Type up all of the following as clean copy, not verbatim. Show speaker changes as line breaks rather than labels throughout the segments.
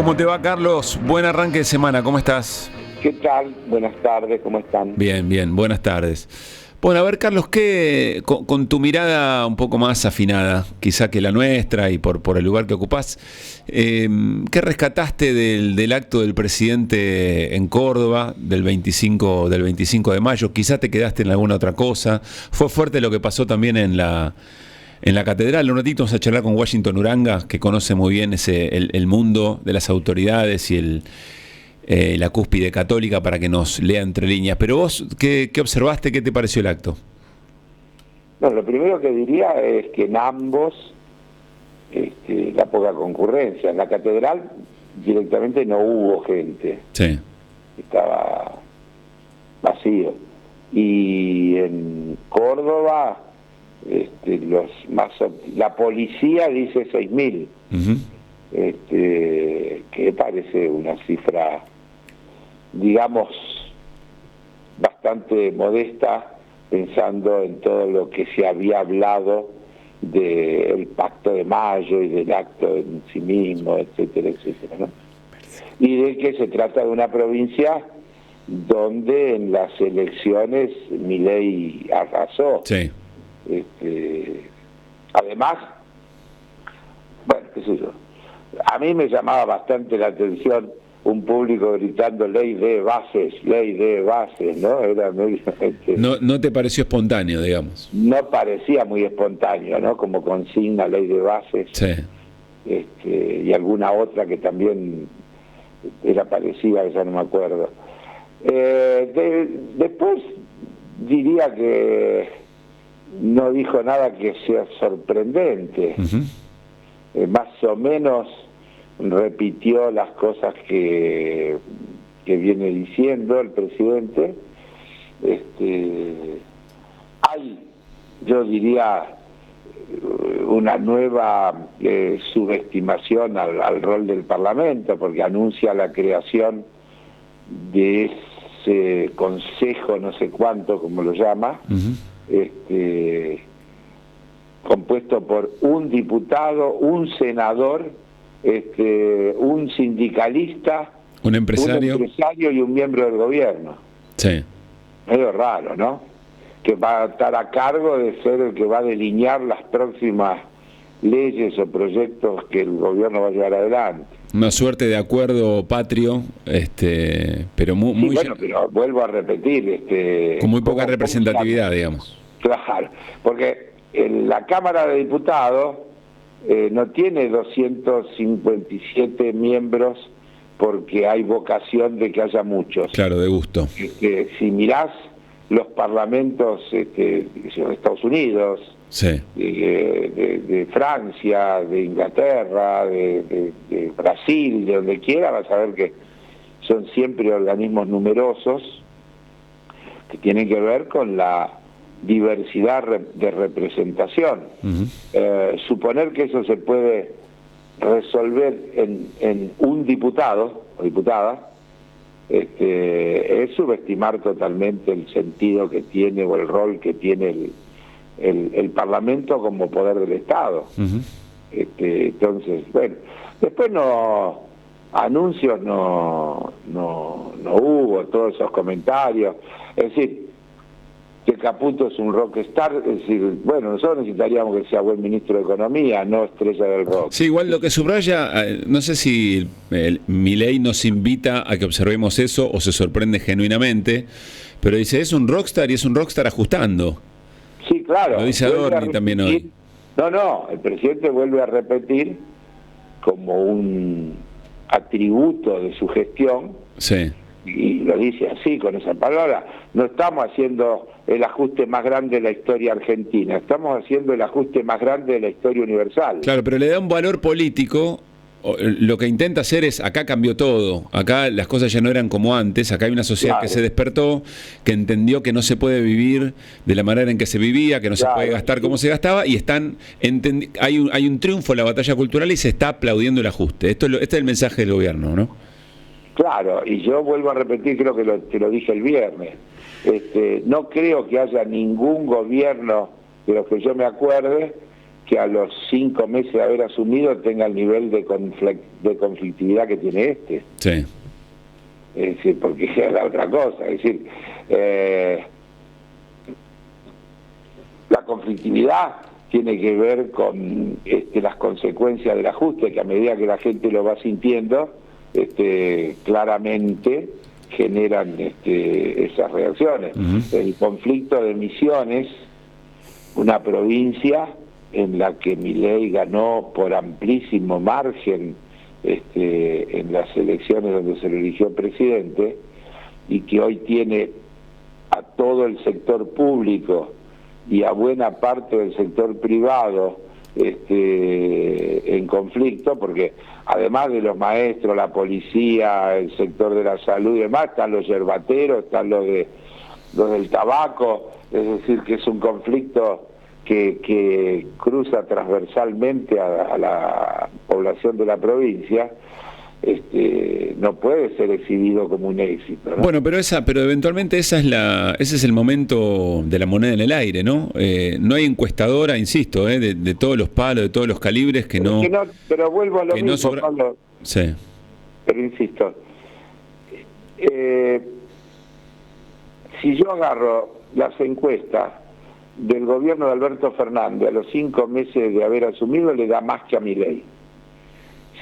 ¿Cómo te va, Carlos? Buen arranque de semana, ¿cómo estás?
¿Qué tal? Buenas tardes, ¿cómo están?
Bien, bien, buenas tardes. Bueno, a ver, Carlos, con tu mirada un poco más afinada, quizá que la nuestra y por el lugar que ocupás, ¿qué rescataste del acto del presidente en Córdoba del 25 de mayo? Quizá te quedaste en alguna otra cosa. Fue fuerte lo que pasó también en la catedral. Un ratito vamos a charlar con Washington Uranga, que conoce muy bien el mundo de las autoridades y la cúspide católica, para que nos lea entre líneas. Pero vos, ¿qué observaste? ¿Qué te pareció el acto?
Bueno, lo primero que diría es que en ambos la poca concurrencia. En la catedral directamente no hubo gente.
Sí.
Estaba vacío. Y en Córdoba la policía dice 6.000.
Uh-huh.
Que parece una cifra, digamos, bastante modesta, pensando en todo lo que se había hablado del Pacto de Mayo y del acto en sí mismo, etcétera, etcétera, ¿no? Y de que se trata de una provincia donde en las elecciones Milei arrasó.
Sí.
Además, bueno, qué sé yo, a mí me llamaba bastante la atención un público gritando ley de bases, ¿no? Era medio,
No te pareció espontáneo, digamos.
no parecía muy espontáneo, ¿no? Como consigna ley de bases.
Sí.
Y alguna otra que también era parecida, ya no me acuerdo. Después diría que no dijo nada que sea sorprendente.
Uh-huh.
Más o menos repitió las cosas que viene diciendo el presidente. Hay, yo diría, una nueva subestimación al rol del Parlamento, porque anuncia la creación de ese consejo, no sé cuánto, como lo llama, uh-huh, compuesto por un diputado, un senador, un sindicalista,
un empresario
y un miembro del gobierno.
Sí.
Medio raro, ¿no? Que va a estar a cargo de ser el que va a delinear las próximas leyes o proyectos que el gobierno va a llevar adelante.
Una suerte de acuerdo patrio, pero muy,
sí, bueno, pero vuelvo a repetir,
con muy poca representatividad, digamos.
Claro, porque la Cámara de Diputados no tiene 257 miembros porque hay vocación de que haya muchos.
Claro, de gusto.
Si mirás los parlamentos de Estados Unidos,
sí,
de Francia, de Inglaterra, de Brasil, de donde quiera, vas a ver que son siempre organismos numerosos que tienen que ver con la diversidad de representación. Uh-huh. Suponer que eso se puede resolver en un diputado o diputada es subestimar totalmente el sentido que tiene o el rol que tiene el Parlamento como poder del Estado. Uh-huh. Entonces, bueno, después anuncios no hubo, todos esos comentarios, es decir, que Caputo es un rockstar, es decir, bueno, nosotros necesitaríamos que sea buen ministro de Economía, no estrella del rock.
Sí, igual lo que subraya, no sé si Milei nos invita a que observemos eso o se sorprende genuinamente, pero dice, es un rockstar y es un rockstar ajustando.
Sí, claro.
Lo dice Adorni también hoy.
No, el presidente vuelve a repetir como un atributo de su gestión.
Sí.
Y lo dice así, con esa palabra, no estamos haciendo el ajuste más grande de la historia argentina, estamos haciendo el ajuste más grande de la historia universal.
Claro, pero le da un valor político. Lo que intenta hacer es, acá cambió todo, acá las cosas ya no eran como antes, acá hay una sociedad que se despertó, que entendió que no se puede vivir de la manera en que se vivía, que no se puede gastar como se gastaba, y hay un triunfo en la batalla cultural y se está aplaudiendo el ajuste. Este es el mensaje del gobierno, ¿no?
Claro, y yo vuelvo a repetir, creo que te lo dije el viernes, no creo que haya ningún gobierno de los que yo me acuerde que a los 5 meses de haber asumido tenga el nivel de conflictividad que tiene este.
Sí.
Es decir, porque es la otra cosa, es decir, la conflictividad tiene que ver con las consecuencias del ajuste, que a medida que la gente lo va sintiendo, claramente generan esas reacciones. El conflicto de Misiones, una provincia en la que Milei ganó por amplísimo margen en las elecciones donde se le eligió presidente, y que hoy tiene a todo el sector público y a buena parte del sector privado en conflicto, porque además de los maestros, la policía, el sector de la salud y demás, están los yerbateros, están los del tabaco, es decir, que es un conflicto que cruza transversalmente a la población de la provincia. No puede ser exhibido como un éxito, ¿no?
Bueno, pero eventualmente ese es el momento de la moneda en el aire, ¿no? No hay encuestadora, insisto, de todos los palos, de todos los calibres que no.
Pero vuelvo a lo mismo, Pablo.
Sí.
Pero insisto, si yo agarro las encuestas del gobierno de Alberto Fernández a los 5 meses de haber asumido, le da más que a Milei.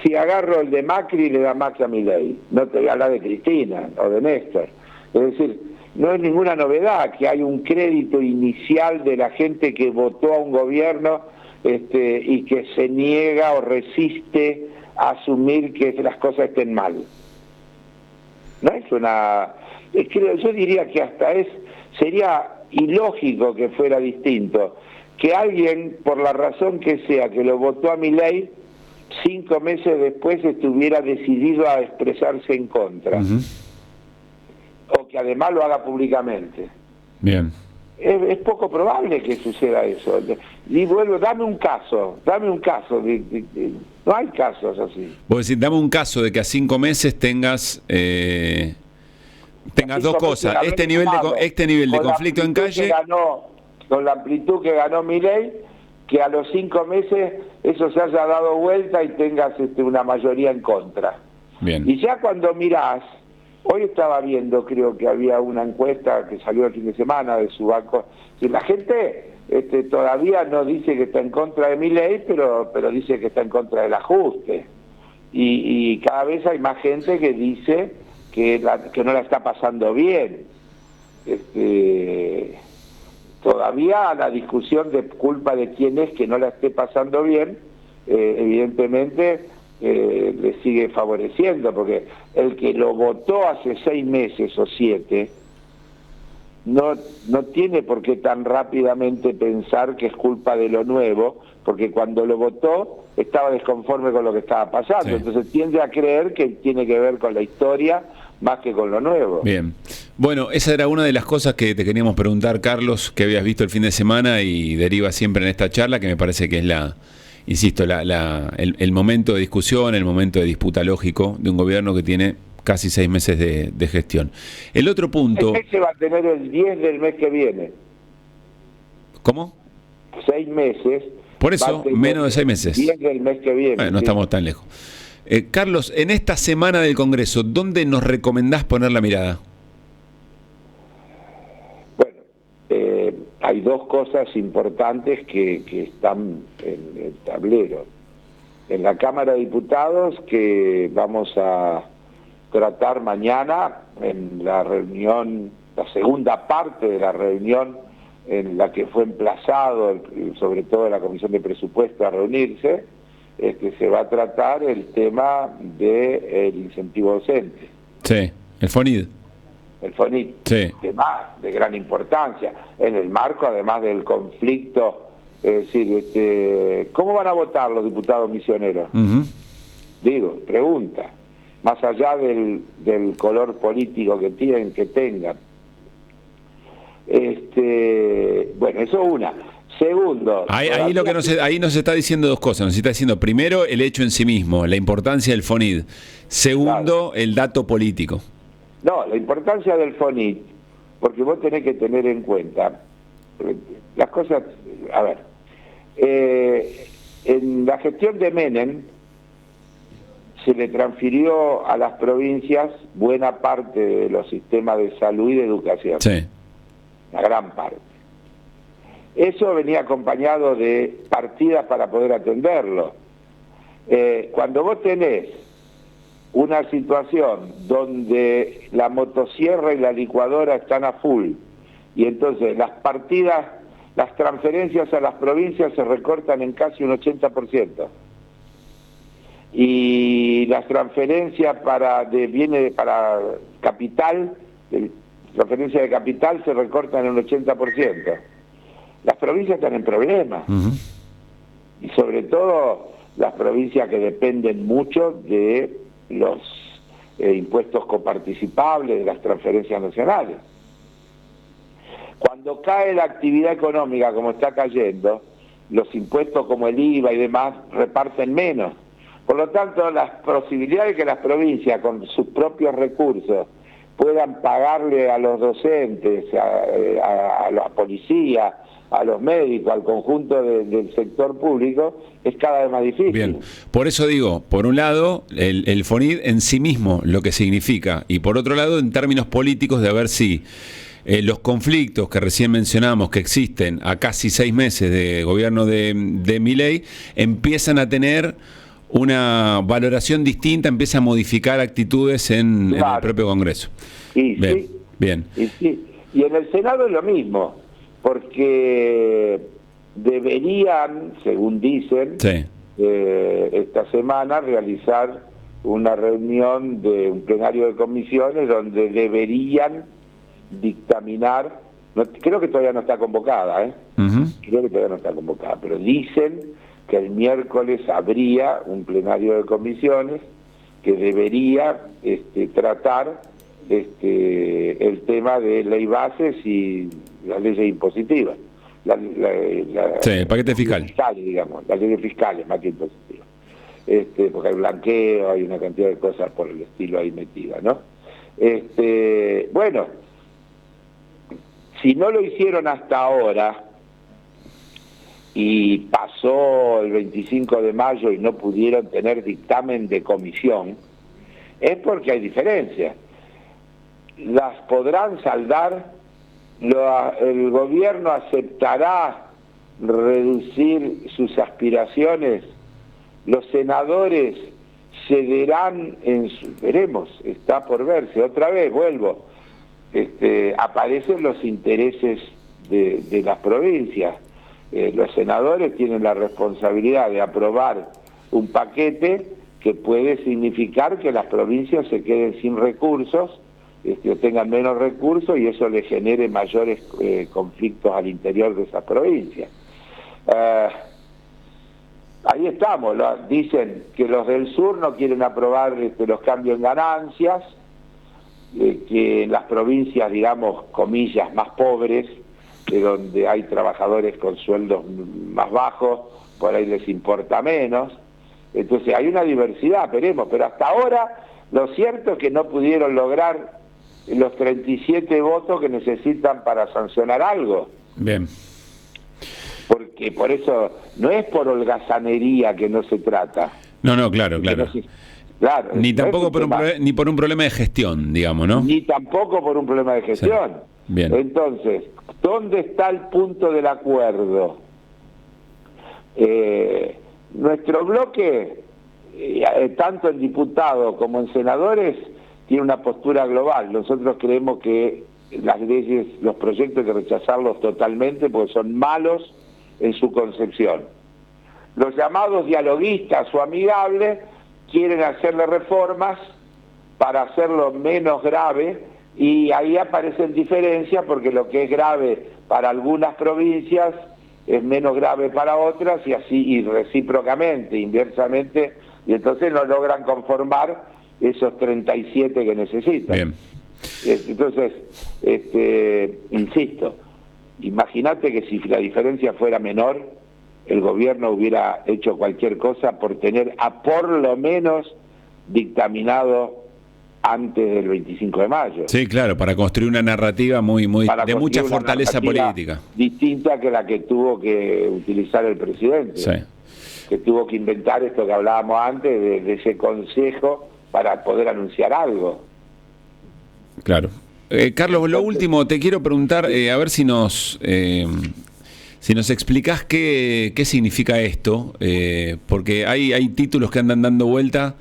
Si agarro el de Macri, le da más que a Milei. No te voy a hablar de Cristina o de Néstor. Es decir, no es ninguna novedad que hay un crédito inicial de la gente que votó a un gobierno y que se niega o resiste a asumir que las cosas estén mal. No es una... Es que yo diría que hasta sería ilógico que fuera distinto, que alguien, por la razón que sea, que lo votó a Milei, 5 meses después estuviera decidido a expresarse en contra. O que además lo haga públicamente.
Bien.
Es poco probable que suceda eso. Y vuelvo, dame un caso. No hay casos así.
Vos decís, dame un caso de que a 5 meses tengas dos cosas, este nivel de conflicto en calle,
con la amplitud que ganó Milei, que a los 5 meses eso se haya dado vuelta y tengas una mayoría en contra.
Bien.
Y ya cuando mirás, hoy estaba viendo, creo que había una encuesta que salió el fin de semana de su banco, y la gente todavía no dice que está en contra de Milei, pero dice que está en contra del ajuste. Y cada vez hay más gente que dice que no la está pasando bien. Todavía la discusión de culpa de quién es que no la esté pasando bien, evidentemente le sigue favoreciendo, porque el que lo votó hace 6 meses o 7 no tiene por qué tan rápidamente pensar que es culpa de lo nuevo, porque cuando lo votó estaba desconforme con lo que estaba pasando. Sí. Entonces tiende a creer que tiene que ver con la historia más que con lo nuevo.
Bien. Bueno, esa era una de las cosas que te queríamos preguntar, Carlos, que habías visto el fin de semana y deriva siempre en esta charla, que me parece que es el momento de discusión, el momento de disputa lógico de un gobierno que tiene casi 6 meses de gestión. El otro punto...
El se va a tener el 10 del mes que viene.
¿Cómo?
6 meses.
Por eso, menos de 6 meses.
10 del mes que viene.
Bueno, no estamos tan lejos. Carlos, en esta semana del Congreso, ¿dónde nos recomendás poner la mirada?
Bueno, hay 2 cosas importantes que están en el tablero. En la Cámara de Diputados, que vamos a tratar mañana en la reunión, la segunda parte de la reunión en la que fue emplazado, sobre todo la Comisión de Presupuesto, a reunirse, se va a tratar el tema del incentivo docente.
Sí, el FONID.
El FONID,
sí.
Tema de gran importancia, en el marco además del conflicto, es decir, ¿cómo van a votar los diputados misioneros? Digo, pregunta, más allá del color político que tengan. Bueno, eso una. Segundo,
ahí nos está diciendo 2 cosas. Nos está diciendo, primero, el hecho en sí mismo, la importancia del FONID. Segundo, claro, el dato político.
No, la importancia del FONID, porque vos tenés que tener en cuenta las cosas. A ver, En la gestión de Menem se le transfirió a las provincias buena parte de los sistemas de salud y de educación.
Sí.
La gran parte. Eso venía acompañado de partidas para poder atenderlo. Cuando vos tenés una situación donde la motosierra y la licuadora están a full, y entonces las partidas, las transferencias a las provincias se recortan en casi un 80%. Y las transferencias para capital, transferencia de capital se recortan en un 80%. Las provincias están en problemas. Y sobre todo las provincias que dependen mucho de los impuestos coparticipables, de las transferencias nacionales. Cuando cae la actividad económica como está cayendo, los impuestos como el IVA y demás reparten menos. Por lo tanto, las posibilidades de que las provincias con sus propios recursos puedan pagarle a los docentes, a la policía, a los médicos, al conjunto del sector público, es cada vez más difícil.
Bien, por eso digo, por un lado, el FONID en sí mismo, lo que significa, y por otro lado, en términos políticos, de ver si los conflictos que recién mencionamos, que existen a casi 6 meses de gobierno de Milei, empiezan a tener una valoración distinta, empieza a modificar actitudes en el propio Congreso.
Y
bien,
sí,
bien.
Y en el Senado es lo mismo, porque deberían, según dicen,
Sí.
Esta semana realizar una reunión de un plenario de comisiones donde deberían dictaminar, creo que todavía no está convocada, creo que todavía no está convocada, pero dicen que el miércoles habría un plenario de comisiones que debería tratar el tema de ley bases y las leyes impositivas.
Sí, el paquete fiscal.
Digamos, las leyes fiscales más que impositivas. Porque hay blanqueo, hay una cantidad de cosas por el estilo ahí metidas, ¿no? Bueno, si no lo hicieron hasta ahora, y pasó el 25 de mayo y no pudieron tener dictamen de comisión, es porque hay diferencias. Las podrán saldar, el gobierno aceptará reducir sus aspiraciones, los senadores cederán veremos, está por verse. Otra vez, vuelvo, aparecen los intereses de las provincias. Los senadores tienen la responsabilidad de aprobar un paquete que puede significar que las provincias se queden sin recursos, o tengan menos recursos, y eso le genere mayores conflictos al interior de esas provincias. Ahí estamos, dicen que los del sur no quieren aprobar los cambios en ganancias, que en las provincias, digamos, comillas, más pobres, donde hay trabajadores con sueldos más bajos, por ahí les importa menos. Entonces hay una diversidad, esperemos, pero hasta ahora lo cierto es que no pudieron lograr los 37 votos que necesitan para sancionar algo.
Bien.
Porque por eso no es por holgazanería que no se trata.
No, claro.
Claro,
ni tampoco ni por un problema de gestión, digamos, ¿no?
Ni tampoco por un problema de gestión.
Sí. Bien.
Entonces, ¿dónde está el punto del acuerdo? Nuestro bloque, tanto en diputados como en senadores, tiene una postura global. Nosotros creemos que las leyes, los proyectos hay que rechazarlos totalmente porque son malos en su concepción. Los llamados dialoguistas o amigables quieren hacerle reformas para hacerlo menos grave, y ahí aparecen diferencias porque lo que es grave para algunas provincias es menos grave para otras, y así, y recíprocamente, inversamente, y entonces no logran conformar esos 37 que necesitan.
Bien.
Entonces, insisto, imagínate que si la diferencia fuera menor, el gobierno hubiera hecho cualquier cosa por tener por lo menos dictaminado antes del 25 de mayo.
Sí, claro, para construir una narrativa de mucha fortaleza política.
Distinta que la que tuvo que utilizar el presidente.
Sí.
Que tuvo que inventar esto que hablábamos antes, de ese consejo para poder anunciar algo.
Claro. Carlos, lo último, te quiero preguntar, a ver si nos explicás qué significa esto, porque hay títulos que andan dando vuelta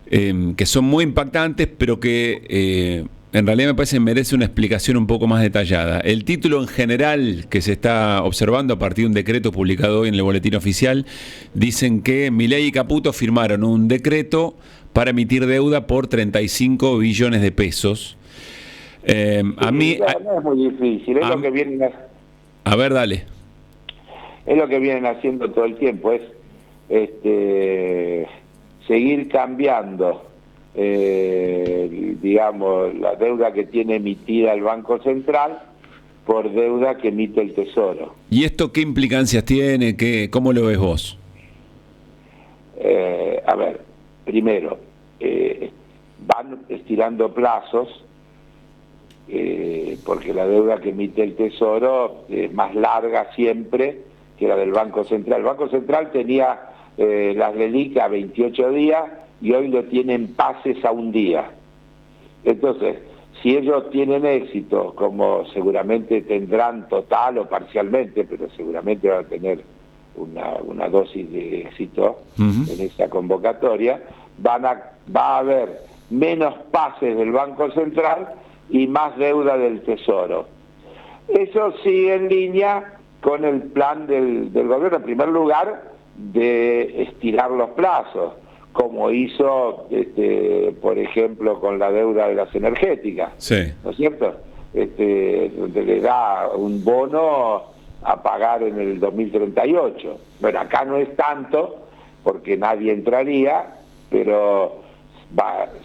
que son muy impactantes, pero que en realidad me parece merece una explicación un poco más detallada. El título en general que se está observando a partir de un decreto publicado hoy en el Boletín Oficial, dicen que Milei y Caputo firmaron un decreto para emitir deuda por 35 billones de pesos. A mí...
No es muy difícil, es lo que vienen
a ver, dale.
Es lo que vienen haciendo todo el tiempo, es seguir cambiando, digamos, la deuda que tiene emitida el Banco Central por deuda que emite el Tesoro.
¿Y esto qué implicancias tiene? ¿Cómo lo ves vos?
A ver, primero, van estirando plazos, porque la deuda que emite el Tesoro es más larga siempre que la del Banco Central. El Banco Central tenía las LELIQ a 28 días y hoy lo tienen pases a un día. Entonces, si ellos tienen éxito, como seguramente tendrán total o parcialmente, pero seguramente van a tener una dosis de éxito en esa convocatoria, va a haber menos pases del Banco Central y más deuda del Tesoro. Eso sigue en línea con el plan del gobierno, en primer lugar, de estirar los plazos, como hizo, por ejemplo, con la deuda de las energéticas,
sí.
¿No es cierto? Donde le da un bono a pagar en el 2038. Bueno, acá no es tanto, porque nadie entraría, pero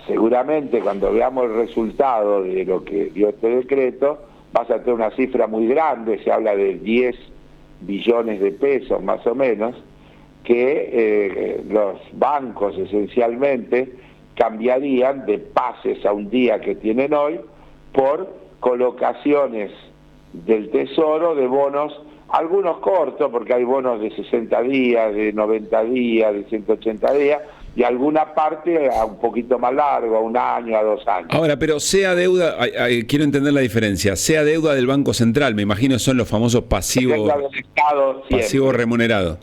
seguramente cuando veamos el resultado de lo que dio este decreto, vas a tener una cifra muy grande, se habla de 10 billones de pesos más o menos, que los bancos esencialmente cambiarían de pases a un día que tienen hoy por colocaciones del Tesoro de bonos, algunos cortos, porque hay bonos de 60 días, de 90 días, de 180 días, y alguna parte a un poquito más largo, a un año, a 2 años.
Ahora, pero sea deuda, quiero entender la diferencia, sea deuda del Banco Central, me imagino son los famosos pasivos remunerados.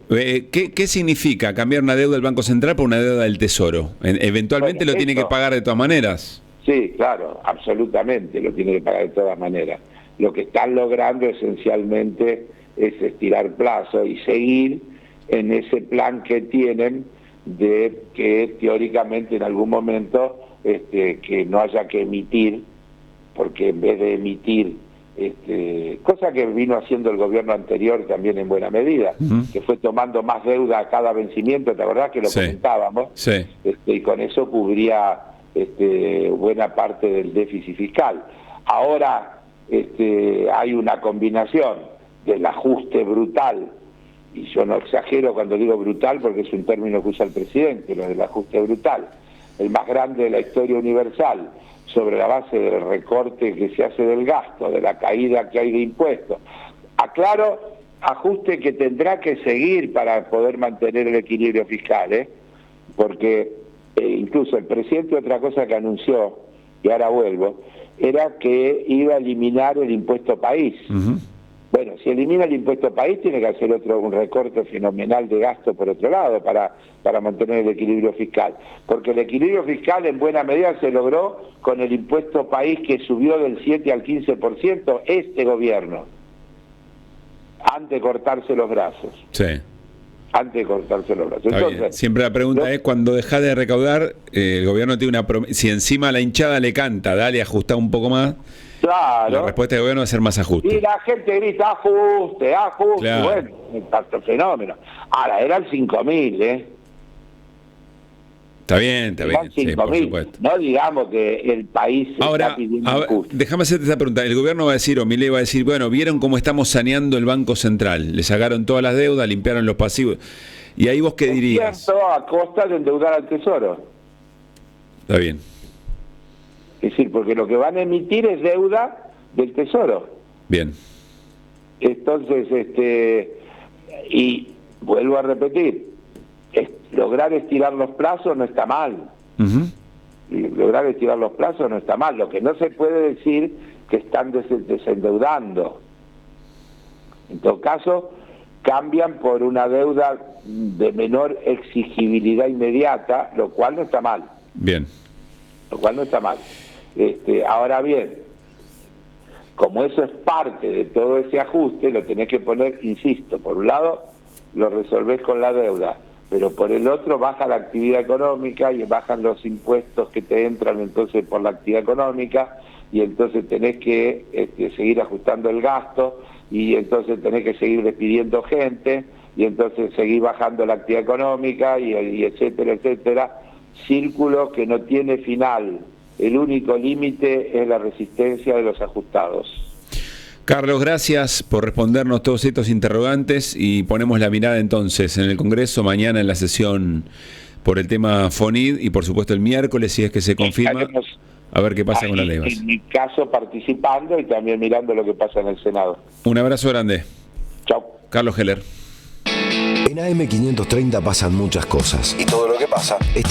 ¿Qué significa cambiar una deuda del Banco Central por una deuda del Tesoro? ¿Eventualmente lo tiene que pagar de todas maneras?
Sí, claro, absolutamente, lo tiene que pagar de todas maneras. Lo que están logrando esencialmente es estirar plazo y seguir en ese plan que tienen de que teóricamente en algún momento que no haya que emitir, porque en vez de emitir, cosa que vino haciendo el gobierno anterior también en buena medida, que fue tomando más deuda a cada vencimiento, ¿te acordás que lo comentábamos?
Sí.
Y con eso cubría buena parte del déficit fiscal. Ahora hay una combinación del ajuste brutal, y yo no exagero cuando digo brutal porque es un término que usa el presidente, lo del ajuste brutal, el más grande de la historia universal, sobre la base del recorte que se hace del gasto, de la caída que hay de impuestos. Aclaro, ajuste que tendrá que seguir para poder mantener el equilibrio fiscal, porque incluso el presidente, otra cosa que anunció, y ahora vuelvo, era que iba a eliminar el impuesto país. Bueno, si elimina el impuesto país, tiene que hacer un recorte fenomenal de gasto por otro lado para mantener el equilibrio fiscal. Porque el equilibrio fiscal en buena medida se logró con el impuesto país que subió del 7 al 15% este gobierno, antes de cortarse los brazos.
Sí.
Antes de cortarse los brazos. Entonces,
siempre la pregunta es, cuando deja de recaudar, el gobierno tiene una promesa, si encima la hinchada le canta, dale, ajustá un poco más.
Claro.
La respuesta del gobierno va a ser más ajuste.
Y la gente grita, ajuste, ajuste.
Claro.
Bueno, un fenómeno. Ahora, eran 5.000,
Está bien, sí, por supuesto.
No digamos que el país
ahora,
está pidiendo ajuste.
Déjame hacerte esta pregunta. El gobierno va a decir, o Milei va a decir, bueno, ¿vieron cómo estamos saneando el Banco Central? Le sacaron todas las deudas, limpiaron los pasivos. ¿Y ahí vos qué dirías?
Cierto, a costa de endeudar al Tesoro.
Está bien.
Es decir, porque lo que van a emitir es deuda del Tesoro.
Bien.
Entonces, y vuelvo a repetir, lograr estirar los plazos no está mal.
Uh-huh.
Lograr estirar los plazos no está mal. Lo que no se puede decir que están desendeudando. En todo caso, cambian por una deuda de menor exigibilidad inmediata, lo cual no está mal.
Bien.
Lo cual no está mal. Ahora bien, como eso es parte de todo ese ajuste, lo tenés que poner, insisto, por un lado lo resolvés con la deuda, pero por el otro baja la actividad económica y bajan los impuestos que te entran entonces por la actividad económica, y entonces tenés que seguir ajustando el gasto, y entonces tenés que seguir despidiendo gente, y entonces seguir bajando la actividad económica, y etcétera, etcétera. Círculo que no tiene final. El único límite es la resistencia de los ajustados.
Carlos, gracias por respondernos todos estos interrogantes, y ponemos la mirada entonces en el Congreso mañana en la sesión por el tema FONID, y por supuesto el miércoles, si es que se confirma, a ver qué pasa con las leyes.
En mi caso participando y también mirando lo que pasa en el Senado.
Un abrazo grande.
Chau.
Carlos Heller.
En AM530 pasan muchas cosas. Y todo lo que pasa está